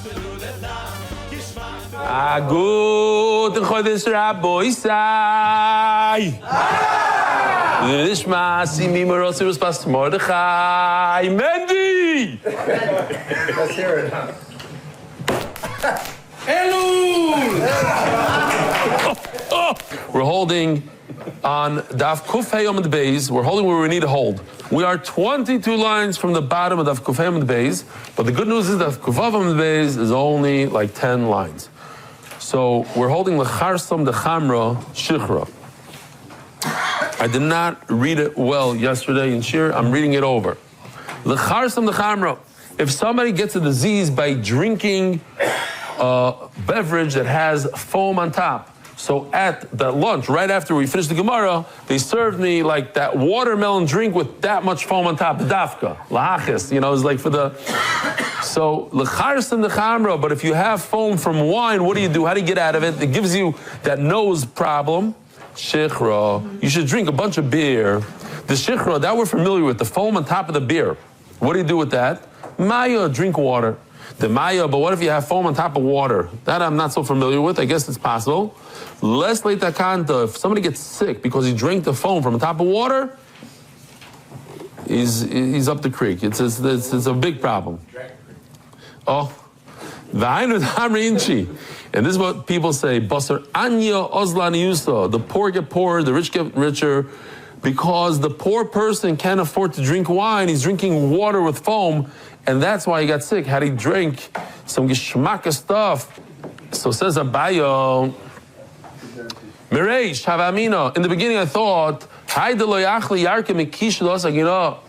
Good Chodesh Rabboisai. Lishma Simi Morosirus Pas Mordechai Mendy. Let's hear it. We're holding on Daf Kuf Hey Amud Beis. We're holding where we need to hold. We are 22 lines from the bottom of Daf Kuf Hey Amud Beis, but the good news is Daf Kuf Vav Amud Beis is only like 10 lines. So we're holding L'charsam Dechamra Shichra. I did not read it well yesterday in Shir. I'm reading it over. L'charsam Dechamra. If somebody gets a disease by drinking a beverage that has foam on top. So at the lunch, right after we finished the Gemara, they served me like that watermelon drink with that much foam on top, dafka, lahachis, it's like for the... So, l'charsam dechamra, but if you have foam from wine, what do you do? How do you get out of it? It gives you that nose problem. Shichra, you should drink a bunch of beer. The shichra, that we're familiar with, the foam on top of the beer. What do you do with that? Maya, drink water. The Maya, but what if you have foam on top of water? That I'm not so familiar with. I guess it's possible. Less late takanta, if somebody gets sick because he drank the foam from the top of water, he's up the creek. It's a big problem. Oh, and this is what people say: Basar anya ozlan yusa. The poor get poorer, the rich get richer, because the poor person can't afford to drink wine. He's drinking water with foam. And that's why he got sick. Had he drank some geshmaka stuff, so says Abayo, Mireish, Havamina. In the beginning I thought,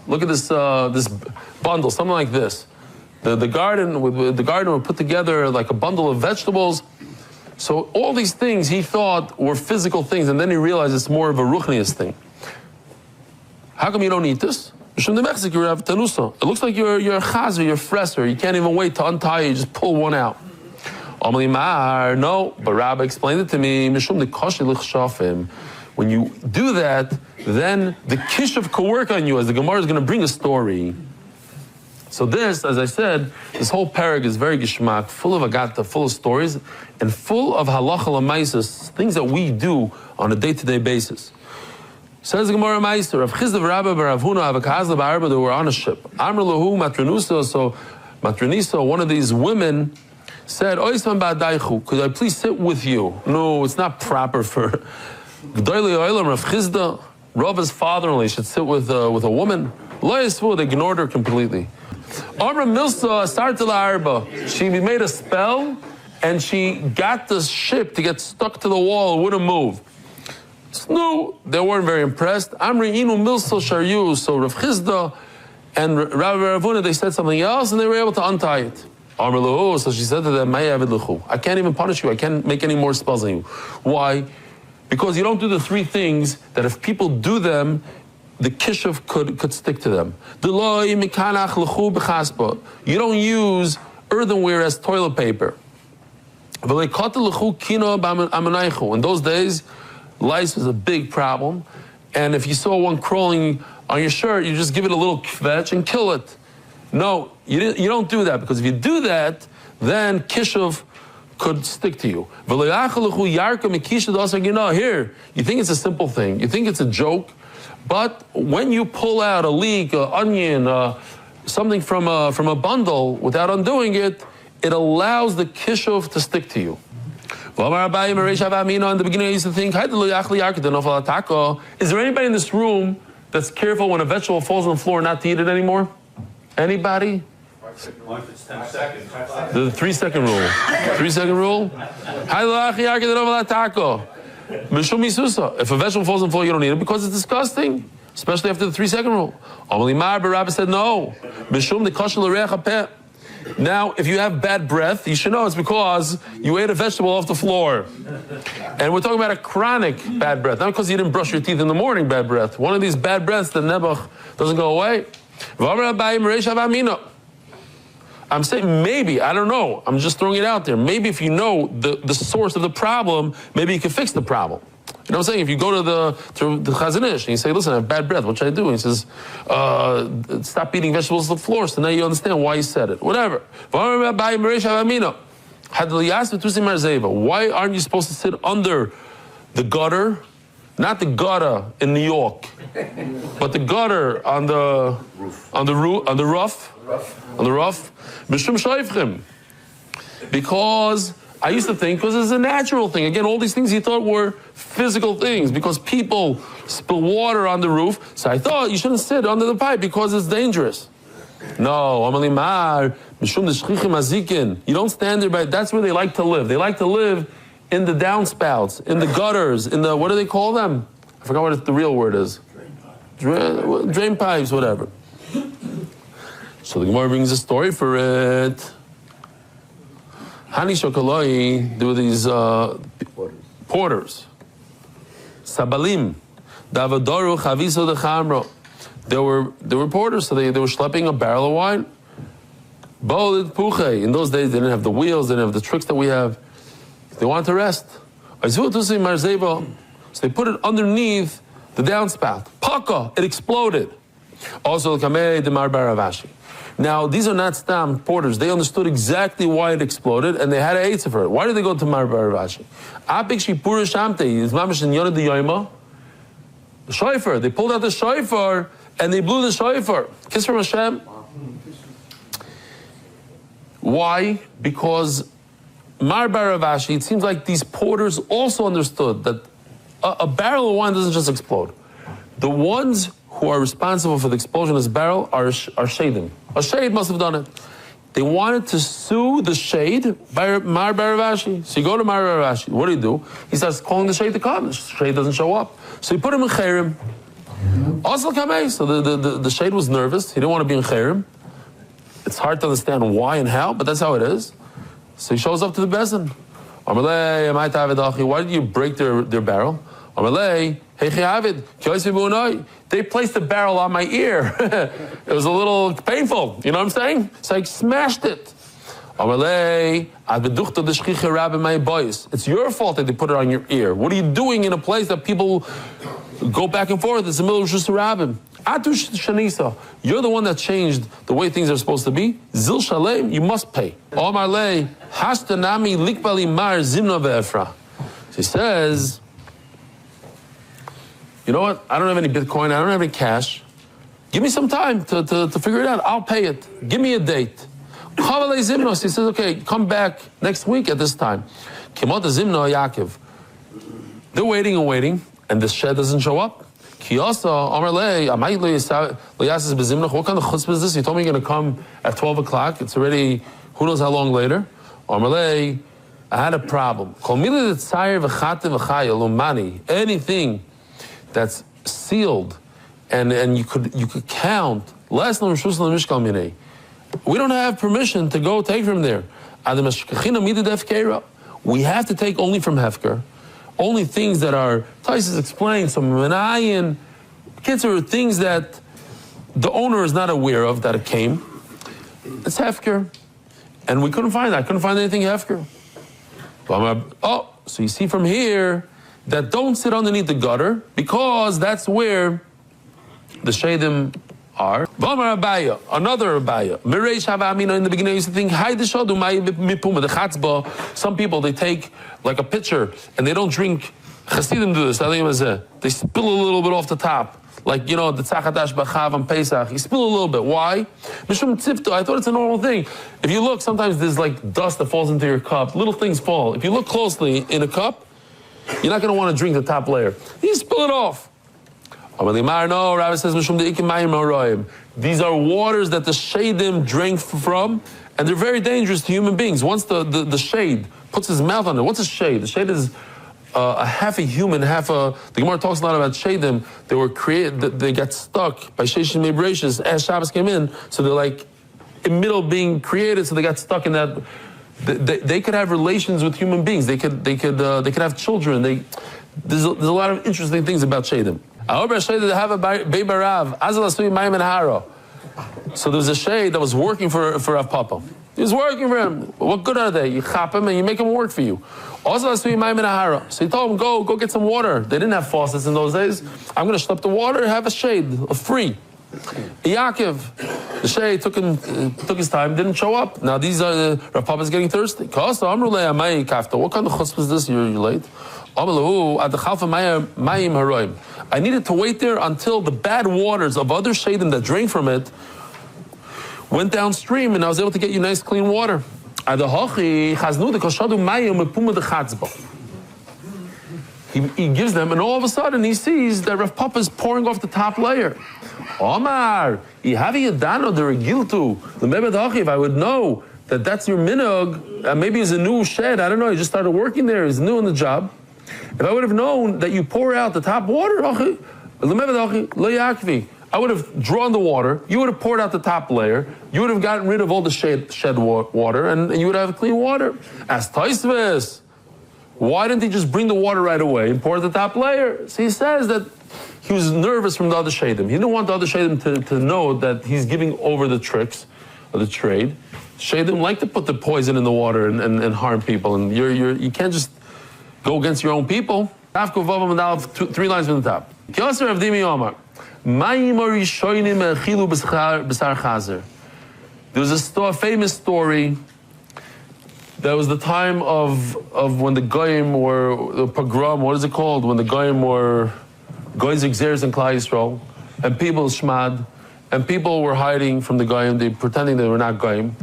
look at this this bundle, something like this. The garden would put together like a bundle of vegetables. So all these things he thought were physical things, and then he realized it's more of a ruchnius thing. How come you don't eat this? It looks like you're a chazer, you're a fresser. You can't even wait to untie it, you just pull one out. No, but Rabbi explained it to me. When you do that, then the kishuv could work on you, as the Gemara is going to bring a story. So this, as I said, this whole parag is very geshmak, full of agata, full of stories, and full of halacha l'maisas, things that we do on a day-to-day basis. Says the Gemara Meister, Rav Chizda Rabba Rav Huna Avakazla Ba'arba, they were on a ship. Amr Lahu Matranusa, so Matranisa, one of these women, said, Oisman Ba'adaichu, could I please sit with you? No, it's not proper for G'dayli Oilam, Rav Chizda, Rabba's father-in-law should sit with a woman. Lo Yisvu, they ignored her completely. Amr Milsa Sartila Arba, she made a spell, and she got the ship to get stuck to the wall, it wouldn't move. No, they weren't very impressed. Amri inu milso sharyu. So Rav Chizda and Rabbi Ravuna, they said something else, and they were able to untie it. Amr lahu. So she said to them, I can't even punish you. I can't make any more spells on you. Why? Because you don't do the three things that if people do them, the kishuv could stick to them. You don't use earthenware as toilet paper. In those days, lice was a big problem, and if you saw one crawling on your shirt, you just give it a little kvetch and kill it. No, you don't do that, because if you do that, then kishuv could stick to you. Here, you think it's a simple thing, you think it's a joke, but when you pull out a leek, an onion, something from a bundle without undoing it, it allows the kishuv to stick to you. In the beginning I used to think, is there anybody in this room that's careful when a vegetable falls on the floor not to eat it anymore? Anybody? 10 seconds. The 3-second rule. 3-second rule? If a vegetable falls on the floor, you don't eat it because it's disgusting, especially after the 3-second rule. Rabbi said no. Now, if you have bad breath, you should know it's because you ate a vegetable off the floor. And we're talking about a chronic bad breath, not because you didn't brush your teeth in the morning bad breath. One of these bad breaths, the nebuch, doesn't go away. I'm saying maybe, I don't know, I'm just throwing it out there. Maybe if you know the source of the problem, maybe you can fix the problem. You know what I'm saying? If you go to the Chazon Ish and you say, listen, I have bad breath, what should I do? And he says, stop eating vegetables on the floor. So now you understand why he said it. Whatever. Why aren't you supposed to sit under the gutter? Not the gutter in New York, but the gutter on the roof. Mishum shayfchim. Because I used to think, because it's a natural thing. Again, all these things he thought were physical things, because people spill water on the roof. So I thought you shouldn't sit under the pipe because it's dangerous. No, you don't stand there by, that's where they like to live. They like to live in the downspouts, in the gutters, in the, what do they call them? I forgot what the real word is. Drain pipes, whatever. So the Gemara brings a story for it. Hani Shokoloi, there were these porters. Sabalim. Davadoru Chaviso de Chamro. They were porters, so they were schlepping a barrel of wine. Bolid Puche. In those days, they didn't have the wheels, they didn't have the tricks that we have. They wanted to rest. So they put it underneath the downspout. Paka, it exploded. Also, now, these are not stam porters. They understood exactly why it exploded, and they had an answer for it. Why did they go to Mar Baravashi? The shofar. They pulled out the shofar, and they blew the shofar. Kiss from Hashem. Why? Because Mar Baravashi, it seems like these porters also understood that a barrel of wine doesn't just explode. The ones who are responsible for the explosion of this barrel are shadim. A shade must have done it. They wanted to sue the shade by Mar Baravashi. So you go to Mar Baravashi. What do? He starts calling the shade to come. The shade doesn't show up. So he put him in Cherem. Also Kamei. So the shade was nervous. He didn't want to be in Cherem. It's hard to understand why and how, but that's how it is. So he shows up to the bezin. Why did you break their barrel? They placed the barrel on my ear. It was a little painful. You know what I'm saying? So I smashed it. It's your fault that they put it on your ear. What are you doing in a place that people go back and forth? It's the middle of Shus Rabbim. You're the one that changed the way things are supposed to be. Zil Shalem, you must pay. She says, you know what? I don't have any Bitcoin. I don't have any cash. Give me some time to figure it out. I'll pay it. Give me a date. He says, okay, come back next week at this time. They're waiting and waiting, and the shed doesn't show up. What kind of chutzpah is this? You told me you're going to come at 12 o'clock. It's already, who knows how long later. I had a problem. Anything that's sealed and you could count. We don't have permission to go take from there. We have to take only from Hefker. Only things that are, Taisus explained, some Menayin, kids are things that the owner is not aware of that it came. It's Hefker. And we couldn't find that. I couldn't find anything Hefker. Oh, so you see from here that don't sit underneath the gutter because that's where the Shadim are. Another Abaya. In the beginning I used to think, the chatzba, some people, they take like a pitcher and they don't drink. Chassidim do this. They spill a little bit off the top. Like, you know, the tzachadash b'chav on Pesach. You spill a little bit. Why? Mishum tzifto. I thought it's a normal thing. If you look, sometimes there's like dust that falls into your cup. Little things fall. If you look closely in a cup, you're not going to want to drink the top layer. You spill it off. No, Rabbi says, these are waters that the shadim drank from, and they're very dangerous to human beings. Once the shade puts his mouth on it, what's a shade? The shade is a half a human, half a... The Gemara talks a lot about shadim. They were created, they got stuck by Sheshim Mebrachis as Shabbos came in, so they're like in the middle of being created, so they got stuck in that... They could have relations with human beings. They could have children. There's a lot of interesting things about shadim. So there was a shade that was working for Rav Papa. He was working for him. What good are they? You chop him and you make him work for you. Also, so he told him, go get some water. They didn't have faucets in those days. I'm going to schlep the water, have a shade, free. Yaakov, the shade took his time, didn't show up. Now these are Rav Papa's getting thirsty. What kind of chutzpah is this? You're late. I needed to wait there until the bad waters of other shadim that drained from it went downstream, and I was able to get you nice clean water. He gives them, and all of a sudden he sees that Rav Papa is pouring off the top layer. Omar, if I would know that that's your minhag, maybe it's a new shed, I don't know, he just started working there, he's new in the job. If I would have known that you pour out the top water, I would have drawn the water, you would have poured out the top layer, you would have gotten rid of all the shed water, and you would have clean water. As Taisves, why didn't he just bring the water right away and pour the top layer? So he says that he was nervous from the other shadim. He didn't want the other shadim to know that he's giving over the tricks of the trade. Shadim like to put the poison in the water and harm people, and you can't just go against your own people. 3 lines from the top. There's a famous story. That was the time of when the Goyim were, the pogrom, what is it called? When the Goyim were Goyim Xeris and Klal Yisrael, and people shmad, and people were hiding from the Goyim, they pretending they were not Goyim.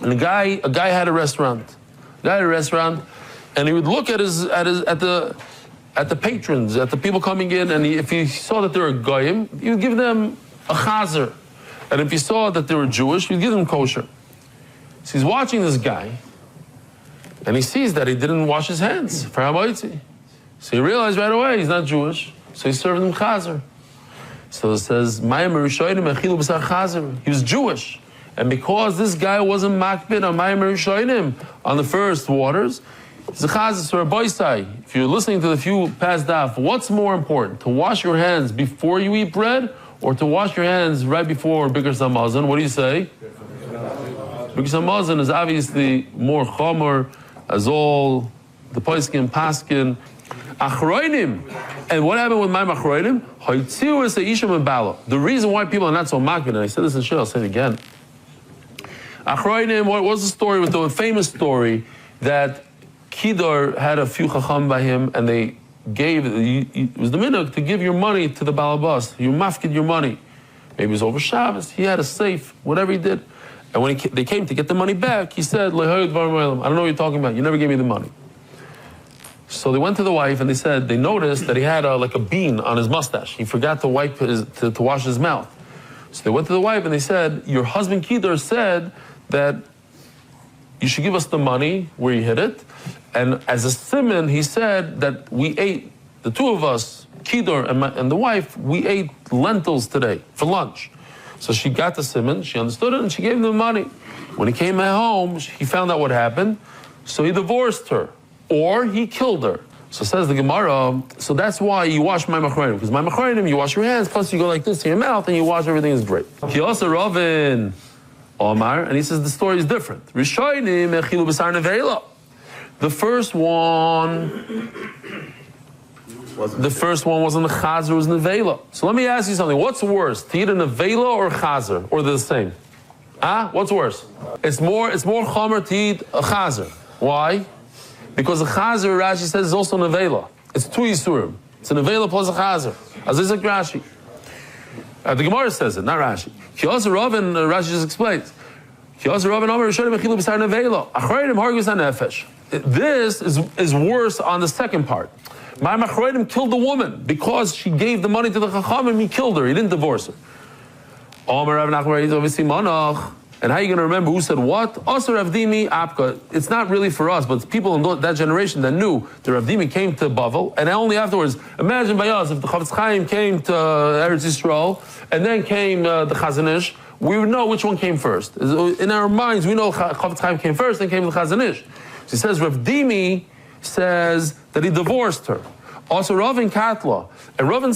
And a guy had a restaurant. And he would look at the patrons, at the people coming in, and if he saw that they were Goyim, he would give them a chazer. And if he saw that they were Jewish, he'd give them kosher. So he's watching this guy, and he sees that he didn't wash his hands for Habayitzi. So he realized right away he's not Jewish, so he served him chazer. So it says, he was Jewish. And because this guy wasn't makbid on Mayim Rishonim, on the first waters, it's a chazer for a boisai. If you're listening to the few past daf, what's more important, to wash your hands before you eat bread, or to wash your hands right before Bikkur Samazon? What do you say? Bikkur Samazon is obviously more chomer, as all the poskim, paskin, achroinim. And what happened with my achroinim? The reason why people are not so makbid, and I said this in Shir, I'll say it again. Achroinim, what was the story with the famous story that Kidor had a few chacham by him, and they gave, it was the minhag to give your money to the balabas. You mafkid your money. Maybe it was over Shabbos. He had a safe, whatever he did. And when they came to get the money back, he said, I don't know what you're talking about. You never gave me the money. So they went to the wife and they noticed that he had like a bean on his mustache. He forgot to wipe to wash his mouth. So they went to the wife and they said, your husband Kedar said that you should give us the money where you hid it. And as a simon, he said that we ate, the two of us, Kedar and the wife, we ate lentils today for lunch. So she got the simon, she understood it, and she gave him the money. When he came home, he found out what happened, so he divorced her, or he killed her. So says the Gemara, so that's why you wash my machronim, because my machronim, you wash your hands, plus you go like this to your mouth, and you wash everything is great. He also Ravin Omar, and he says the story is different. Rishonim echilu b'sar nevela. The first one wasn't the chazer, it was nevela. So let me ask you something. What's worse, to eat a nevela or chazer, or they're the same? What's worse? It's more chomer to eat a chazer. Why? Because a chazer, Rashi says, is also nevela. It's two yisurim. It's a nevela plus a chazer. As is like Rashi. The Gemara says it, not Rashi. Chazarah Ravin, Rashi just explains. Chazarah Ravin Amar Rishonim echilu b'sar nevela. Achreidim hargus hanefesh. This is worse on the second part. My machroidim killed the woman because she gave the money to the chachamim. He killed her. He didn't divorce her. And how are you going to remember who said what? Also Ravdimi Apka. It's not really for us, but it's people in that generation that knew the Ravdimi came to Bavel, and only afterwards. Imagine by us if the Chavetz Chaim came to Eretz Yisrael and then came the Chazon Ish. We would know which one came first. In our minds, we know Chavetz Chaim came first, then came the Chazon Ish. She says Ravdimi says that he divorced her. Also, Ravin Katla. And Ravin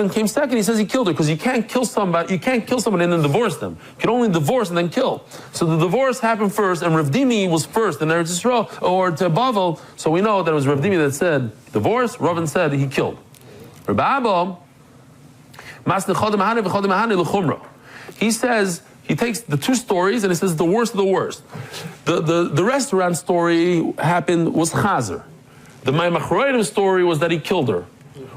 came second, he says he killed her, because you can't kill somebody and then divorce them. You can only divorce and then kill. So the divorce happened first, and Rav Dimi was first in Eretz Yisrael, or to Bavel, so we know that it was Rav Dimi that said divorce, Ravin said he killed. Rabbi Abba, he says, he takes the two stories and he says the worst of the worst. The restaurant story was Chazar. The Maimachroidim story was that he killed her.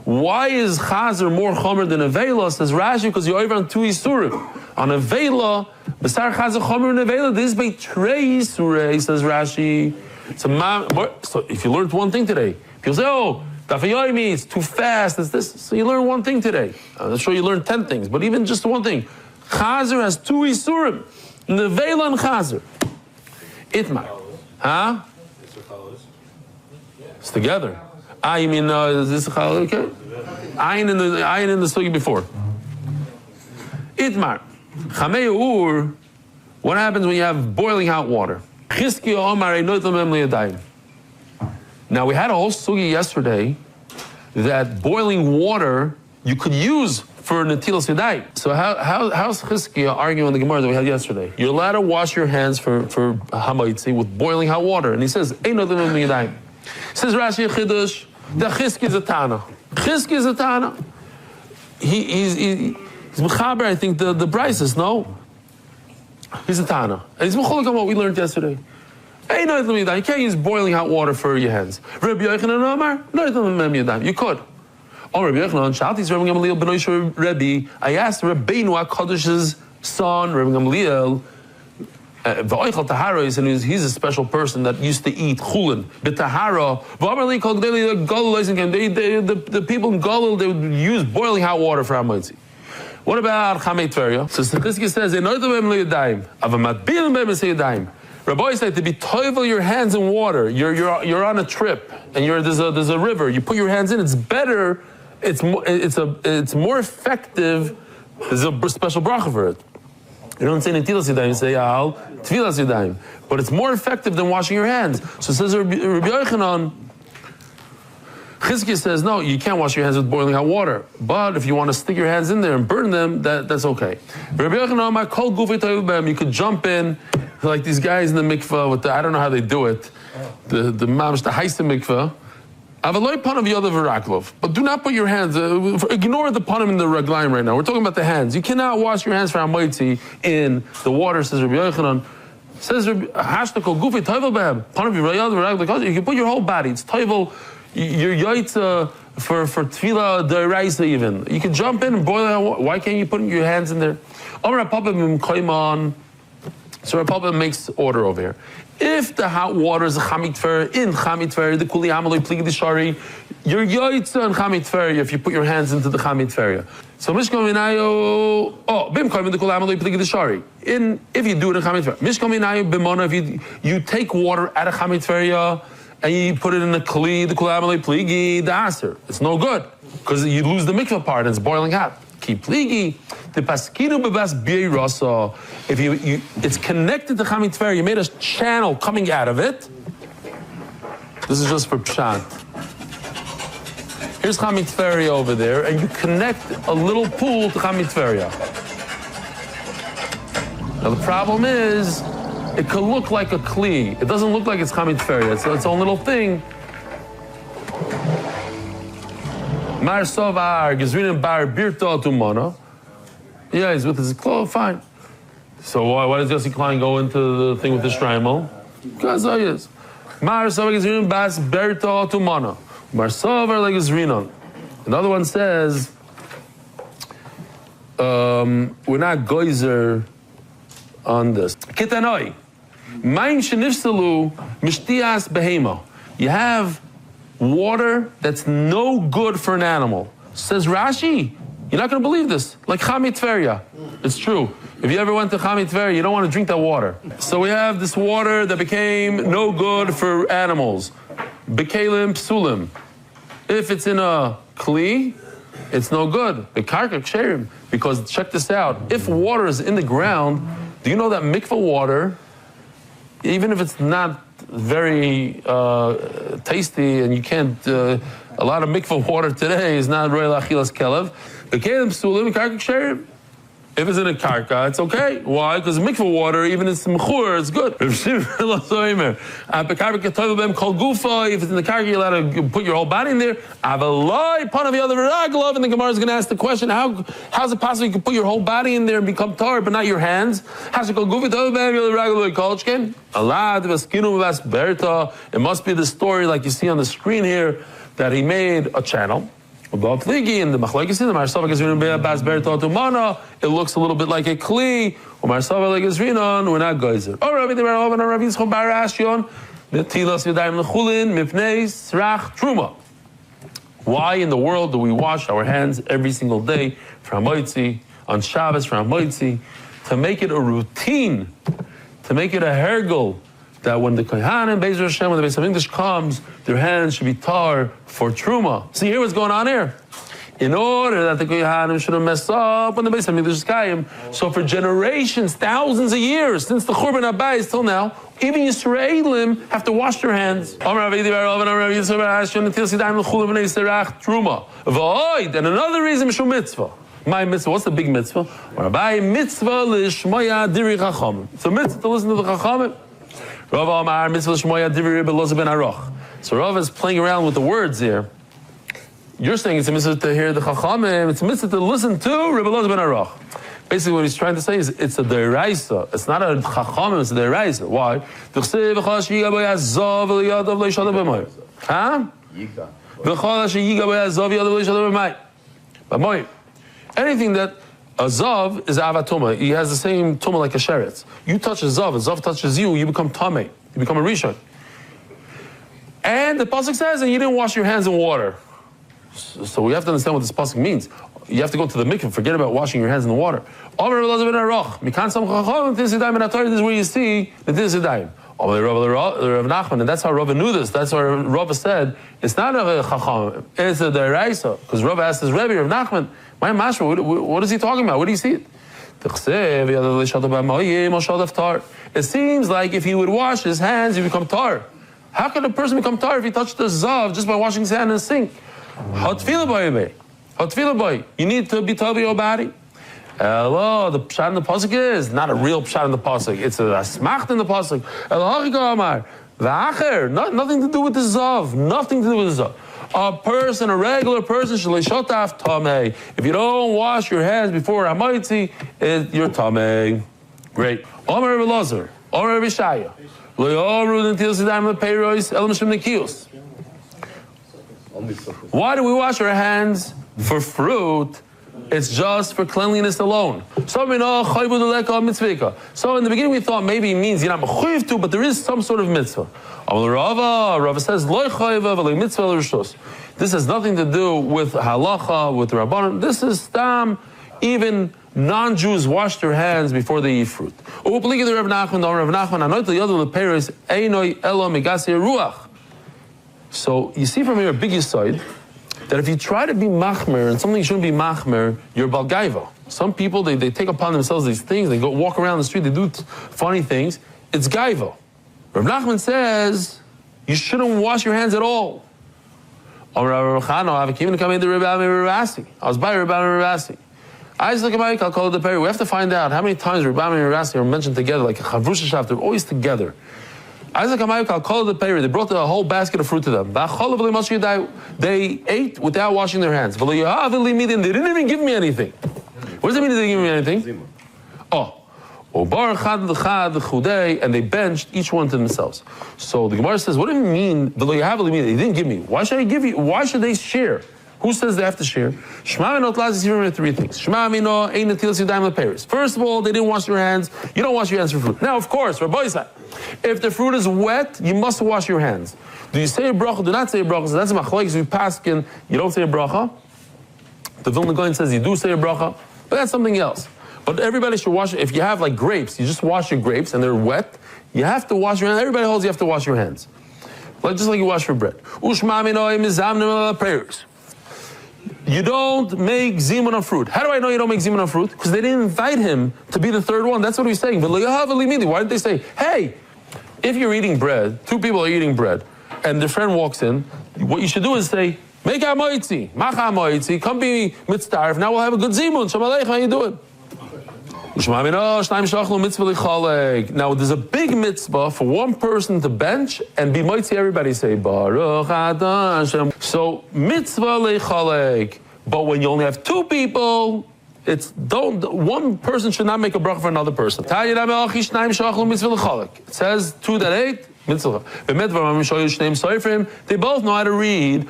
Why is Chazar more chomer than Avela? Says Rashi, because you're over on two Yisurim. On Avela, Besar Chazar chomer and Avela, this is by Trei Yisurei, says Rashi. So if you learned one thing today, people say, oh, Dafayomi, it's too fast, it's this. So you learn one thing today. I'm sure you learned 10 things, but even just one thing. Chazar has two Yisurim, Nevela and Chazar. Itmar. Huh? It's together. You mean, is this okay? Ayin in the sugi before. Itmar. Chamei Ur, what happens when you have boiling hot water? Now, we had a whole sugi yesterday that boiling water you could use for Netilas Yadayim. So how's Chizkiah arguing in the Gemara that we had yesterday? You're allowed to wash your hands for Hamaitzi with boiling hot water. And he says, Ein Nodem Yadayim. Says Rashi Chidush, the Chizkiah is a Tana. Chizkiah is a Tana. He's Mechaber, I think, the Brises, no? He's a Tana. And he's Mecholik on what we learned yesterday. You can't use boiling hot water for your hands. Rabbi Yochanan Omar, you could. Oh, Rabbi Yochanan, Shalti's Rabbi Gamaliel Benoisha Rebbe. I asked Rabbeinu HaKadosh's son, Rabbi Gamaliel, V'oichel Taharos, and he's a special person that used to eat Chullin, B'Tahara. The people in Galil, they would use boiling hot water for Hamoitzi. What about Chamei Tveria? So Statistic says, Rabbi said to be toivel your hands in water. You're on a trip and there's a river. You put your hands in. It's better. It's more effective. There's a special bracha for it. You don't say netilas yadayim. You say al tvilas yadayim. But it's more effective than washing your hands. So it says Rabbi Yochanan. Chizkiah says no. You can't wash your hands with boiling hot water. But if you want to stick your hands in there and burn them, that's okay. Rabbi Yochanan, my kol gufei toivel b'hem. You could jump in. Like these guys in the mikveh with I don't know how they do it, the mamish, the heist mikveh. Avaloi panav yodav v'raklov. But do not put your hands, ignore the panim in the raglayim right now. We're talking about the hands. You cannot wash your hands for Hamoitzi in the water, says Rabbi Yochanan. Says Hashtag gufi toivel behem. Panav yodav v'raklov. You can put your whole body. It's toivel, your yaitza for tefillah d'oraisa even. You can jump in and boil it. Why can't you put your hands in there? Omer Papa Mimkoiman. So Rapapa makes order over here. If the hot water is a chamitfer in chamitfer, the kuli amaloi pligi dishari, you're yoitza and chamitfer if you put your hands into the chamitfer. So mishkom minayo, bim koim the kuli amaloi pligi dishari. If you do it in chamitfer, mishkom minayo bimona, if you take water out of chamitfer and you put it in the kuli, the kuli amaloi pligi the aser, it's no good because you lose the mikvah part and it's boiling hot. Pligi, the paskinu bebas rasa. If it's connected to chamitfer, you made a channel coming out of it. This is just for pshat. Here's chamitfer over there, and you connect a little pool to chamitfer. Now the problem is, it could look like a kli. It doesn't look like it's chamitfer. It's its own little thing. Mar Sovar, Gezrinim Bar Birta Tumana. Yeah, he's with his clothes, fine. So why does Yossi Klein go into the thing with the Shtreimel? Because he is. Mar Sovar Gezrinim Bas Birta Tumana. Mar Sovar like Gezrinon. Another one says, we're not geyser on this. Kitanoi. Maim Shenifsalu Mishtias Behema. You have water that's no good for an animal. Says Rashi, you're not going to believe this. Like Chamitferia. It's true. If you ever went to Chamitferia, you don't want to drink that water. So we have this water that became no good for animals. Bekalim psulim. If it's in a kli, it's no good. Bekarka ksherim. Because check this out. If water is in the ground, do you know that mikvah water, even if it's not very tasty, and you can't. A lot of mikvah water today is not royal achilas kelev. The kelim psulim karka ksherim. If it's in a karka, it's okay. Why? Because mikvah water, even if it's mechur, it's good. If it's in the karka, you're allowed to put your whole body in there. And the Gemara is going to ask the question, how's it possible you can put your whole body in there and become tar, but not your hands? It must be the story like you see on the screen here, that he made a channel. It looks a little bit like a kli. We're not geyser. Why in the world do we wash our hands every single day for Hamoitzi, on Shabbos for Hamoitzi? To make it a routine, to make it a hergel, that when the Kohanim, Beis Hashem, when the Beis HaMikdash comes, their hands should be tar for Truma. See here what's going on here? In order that the Kohanim shouldn't mess up when the Beis HaMikdash is Kaim. So for generations, thousands of years, since the Churban Abayis till now, even Yisraelim have to wash their hands. And another reason, Mishum Mitzvah. My mitzvah, what's the big mitzvah? Mitzvah l'shmoya diri chachamim. It's a mitzvah to listen to the chachamim. Rav Amar mitzvah l'shmoya diri Rebbe Elazar ben Aruch. So Rav is playing around with the words here. You're saying it's a mitzvah to hear the chachamim. It's a mitzvah to listen to Rebbe Elazar ben Aruch. Basically, what he's trying to say is it's a deraisa. It's not a chachamim. It's a deraisa. Why? Huh? Anything that a zav is avatuma. He has the same tuma like a sheretz. You touch a zav touches you, you become tameh. You become a rishon. And the pasuk says, and you didn't wash your hands in water. So we have to understand what this pasuk means. You have to go to the mikveh. Forget about washing your hands in the water. This is where you see the Tisidayim. Rav Nachman, and that's how Rav knew this. That's why Rav said it's not a chacham, it's a deraisa. Because Rav asked his Rebbe, Rav Nachman, my mashma, what is he talking about? Where do you see it? It seems like if he would wash his hands, he become tar. How can a person become tar if he touched the zav just by washing his hand in the sink? You need to be told your body. Hello, the pshat in the pasuk is not a real pshat in the pasuk. It's a smacht in the pasuk. Nothing to do with the zav. Nothing to do with the zav. A person, a regular person, shalishotaf tamei. If you don't wash your hands before Hamoitzi, you're tamei. Great. Omer Rebbe Elazar, Omer Rebbe Shaya. Why do we wash our hands for fruit? It's just for cleanliness alone. So in the beginning we thought maybe it means you're not mechuyev to, but there is some sort of mitzvah. Rava says, this has nothing to do with halacha, with the rabbanon. This is stam, even non-Jews wash their hands before they eat fruit. So you see from here a big aside that if you try to be machmer and something shouldn't be machmer, you're balgaiva. Some people, they take upon themselves these things, they go walk around the street, they do funny things. It's gaiva. Rav Nachman says you shouldn't wash your hands at all. I was by Rabbi Ravasi. I'll call it the Peri. We have to find out how many times Rabbi and Ravasi are mentioned together, like a chavrusha shav, they're always together. Isaac I'll call it the Peri. They brought a whole basket of fruit to them. They ate without washing their hands. They didn't even give me anything. What does it mean they didn't give me anything? And they benched each one to themselves. So the Gemara says, what do you mean? They didn't give me. Why should I give you? Why should they share? Who says they have to share? Three things. First of all, they didn't wash their hands. You don't wash your hands for fruit. Now, of course, Rabbi said, if the fruit is wet, you must wash your hands. Do you say a bracha? Do not say a bracha. So that's a machlokes. We paskin. You don't say a bracha. The Vilna Gaon says you do say a bracha, but that's something else. But everybody should wash. If you have like grapes, you just wash your grapes and they're wet. You have to wash your hands. Everybody holds you have to wash your hands, just like you wash your bread. Prayers. You don't make zimun on fruit. How do I know you don't make zimun on fruit? Because they didn't invite him to be the third one. That's what he's saying. Why did they say, hey, if you're eating bread, two people are eating bread, and their friend walks in, what you should do is say, make a moitzi, macha moitzi, come be mitzdarf, now we'll have a good zimun, shalom aleichem, how you doing? Now there's a big mitzvah for one person to bench and be moitzi, everybody say, Baruch Adon Hashem. So mitzvah lechalek. But when you only have two people, one person should not make a bracha for another person. It says 2:8. They both know how to read.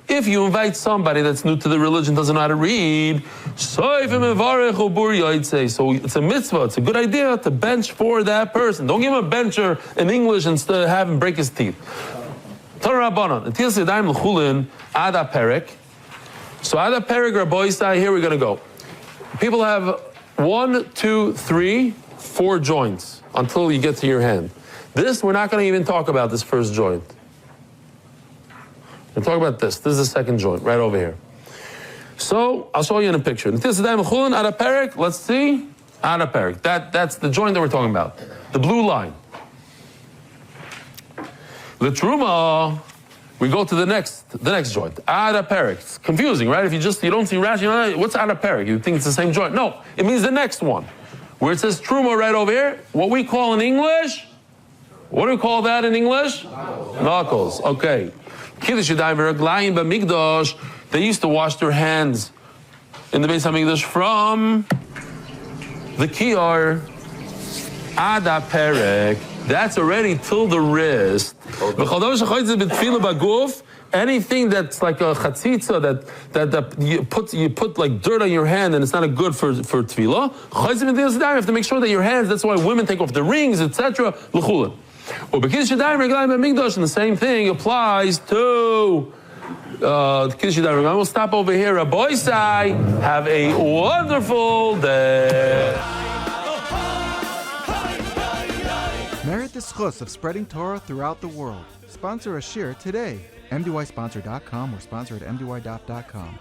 If you invite somebody that's new to the religion, doesn't know how to read, so it's a mitzvah. It's a good idea to bench for that person. Don't give him a bencher in English and have him break his teeth. So Ada Perek Rabboisai, here we're going to go. People have 1, 2, 3, 4 joints until you get to your hand. This, we're not going to even talk about this first joint. We'll talk about this. This is the second joint, right over here. So, I'll show you in a picture. Let's see. Ada Perek. That's the joint that we're talking about. The blue line. L'truma, we go to the next joint. Ada Perek. It's confusing, right? If you don't see Rashi, what's Ada Perek? You think it's the same joint. No, it means the next one. Where it says Truma right over here, what we call in English, what do we call that in English? Knuckles. Okay. They used to wash their hands in the Beis HaMikdash from the Kiyar, Ada Perek. That's already till the wrist. Anything that's like a chatzitza that you put like dirt on your hand and it's not a good for tefillah. You have to make sure that your hands. That's why women take off the rings, etc. L'chulin. And the same thing applies to the Kiddush Yadayim. We'll stop over here. Rabbi Sai, have a wonderful day. Merit the schus of spreading Torah throughout the world. Sponsor a shir today. MDYsponsor.com or sponsor at MDY.com.